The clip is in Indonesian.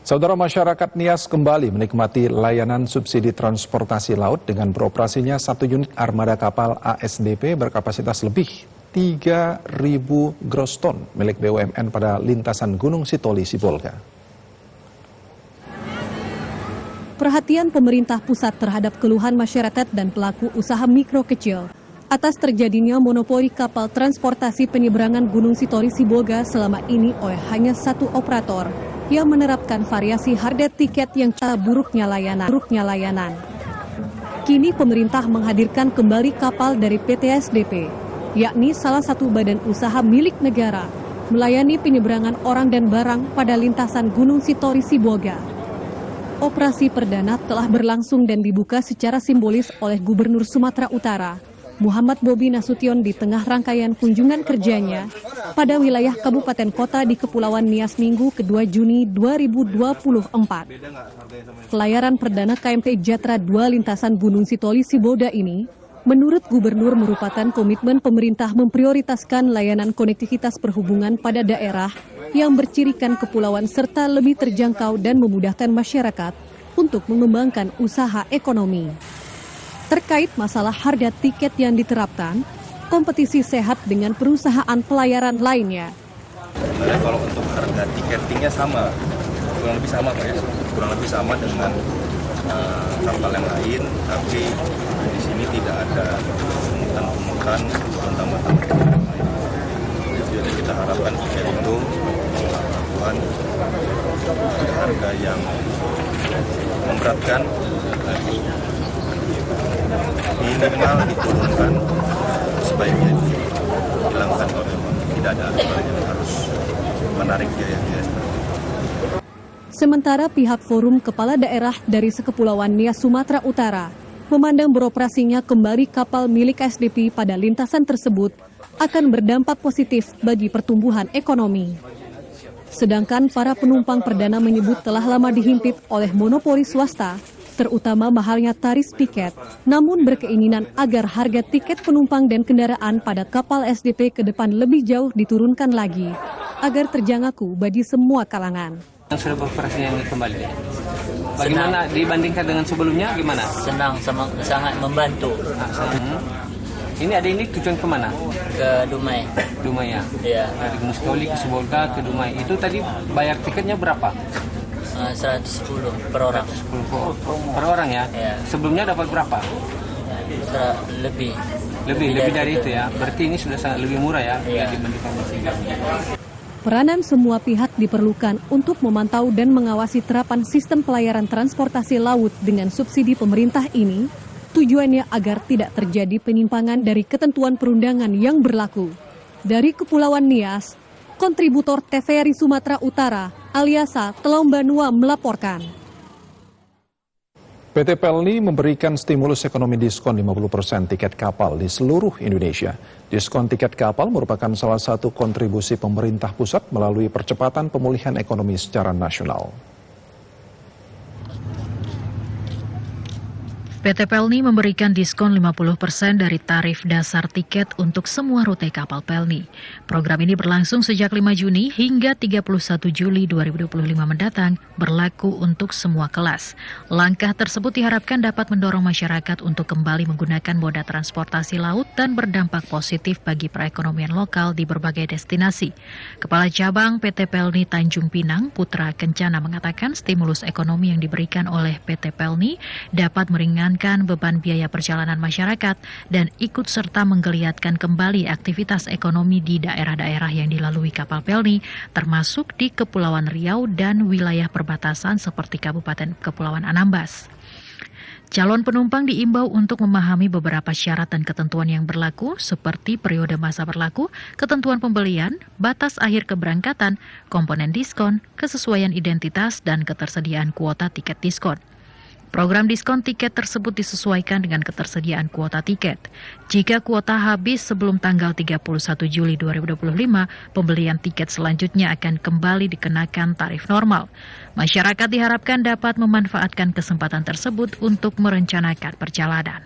Saudara, masyarakat Nias kembali menikmati layanan subsidi transportasi laut dengan beroperasinya 1 unit armada kapal ASDP berkapasitas lebih 3.000 gross ton milik BUMN pada lintasan Gunung Sitoli, Sibolga. Perhatian pemerintah pusat terhadap keluhan masyarakat dan pelaku usaha mikro kecil atas terjadinya monopoli kapal transportasi penyeberangan Gunung Sitoli Sibolga selama ini oleh hanya satu operator yang menerapkan variasi harga tiket yang buruknya layanan. Kini pemerintah menghadirkan kembali kapal dari PT SDP, yakni salah satu badan usaha milik negara, melayani penyeberangan orang dan barang pada lintasan Gunung Sitoli Sibolga. Operasi perdana telah berlangsung dan dibuka secara simbolis oleh Gubernur Sumatera Utara, Muhammad Bobi Nasution di tengah rangkaian kunjungan kerjanya pada wilayah kabupaten kota di Kepulauan Nias Minggu ke-2 Juni 2024. Pelayaran perdana KMP Jatra 2 lintasan Gunung Sitoli Sibolga ini, menurut Gubernur merupakan komitmen pemerintah memprioritaskan layanan konektivitas perhubungan pada daerah yang bercirikan kepulauan serta lebih terjangkau dan memudahkan masyarakat untuk mengembangkan usaha ekonomi. Terkait masalah harga tiket yang diterapkan, kompetisi sehat dengan perusahaan pelayaran lainnya. Sebenarnya kalau untuk harga tiketingnya sama, kurang lebih sama Pak ya, kurang lebih sama dengan kapal yang lain, tapi di sini tidak ada pungutan dan tambah-tambah yang lain. Jadi kita harapkan tiket itu melakukan harga yang memberatkan, minimal diturunkan, sebaiknya dihilangkan kalau tidak ada aturan yang harus menarik biaya-biaya seperti itu. Sementara pihak Forum Kepala Daerah dari Sekepulauan Nias Sumatera Utara memandang beroperasinya kembali kapal milik SDP pada lintasan tersebut akan berdampak positif bagi pertumbuhan ekonomi. Sedangkan para penumpang perdana menyebut telah lama dihimpit oleh monopoli swasta, terutama mahalnya tarif tiket, namun berkeinginan agar harga tiket penumpang dan kendaraan pada kapal SDP ke depan lebih jauh diturunkan lagi, agar terjangkau bagi semua kalangan. Yang sudah beroperasinya ini kembali, bagaimana dibandingkan dengan sebelumnya, gimana? Senang, sangat membantu. Ini ada ini tujuan kemana? Ke Dumai. Dumai ya? Iya. Dari Gunung Sitoli ke Sibolga ke Dumai. Itu tadi bayar tiketnya berapa? 110 per orang. 110 per orang ya? Ya. Sebelumnya dapat berapa? Lebih dari itu ya? Berarti ini sudah sangat lebih murah ya? Ya. Dibandingkan sebelumnya. Peranan semua pihak diperlukan untuk memantau dan mengawasi terapan sistem pelayaran transportasi laut dengan subsidi pemerintah ini, tujuannya agar tidak terjadi penyimpangan dari ketentuan perundangan yang berlaku. Dari Kepulauan Nias, kontributor TVRI Sumatera Utara, Aliasa Telombanua melaporkan. PT Pelni memberikan stimulus ekonomi diskon 50% tiket kapal di seluruh Indonesia. Diskon tiket kapal merupakan salah satu kontribusi pemerintah pusat melalui percepatan pemulihan ekonomi secara nasional. PT Pelni memberikan diskon 50% dari tarif dasar tiket untuk semua rute kapal Pelni. Program ini berlangsung sejak 5 Juni hingga 31 Juli 2025 mendatang, berlaku untuk semua kelas. Langkah tersebut diharapkan dapat mendorong masyarakat untuk kembali menggunakan moda transportasi laut dan berdampak positif bagi perekonomian lokal di berbagai destinasi. Kepala Cabang PT Pelni Tanjung Pinang, Putra Kencana mengatakan stimulus ekonomi yang diberikan oleh PT Pelni dapat meringankan beban biaya perjalanan masyarakat dan ikut serta menggeliatkan kembali aktivitas ekonomi di daerah-daerah yang dilalui kapal Pelni, termasuk di Kepulauan Riau dan wilayah perbatasan seperti Kabupaten Kepulauan Anambas. Calon penumpang diimbau untuk memahami beberapa syarat dan ketentuan yang berlaku seperti periode masa berlaku, ketentuan pembelian, batas akhir keberangkatan, komponen diskon, kesesuaian identitas, dan ketersediaan kuota tiket diskon. Program diskon tiket tersebut disesuaikan dengan ketersediaan kuota tiket. Jika kuota habis sebelum tanggal 31 Juli 2025, pembelian tiket selanjutnya akan kembali dikenakan tarif normal. Masyarakat diharapkan dapat memanfaatkan kesempatan tersebut untuk merencanakan perjalanan.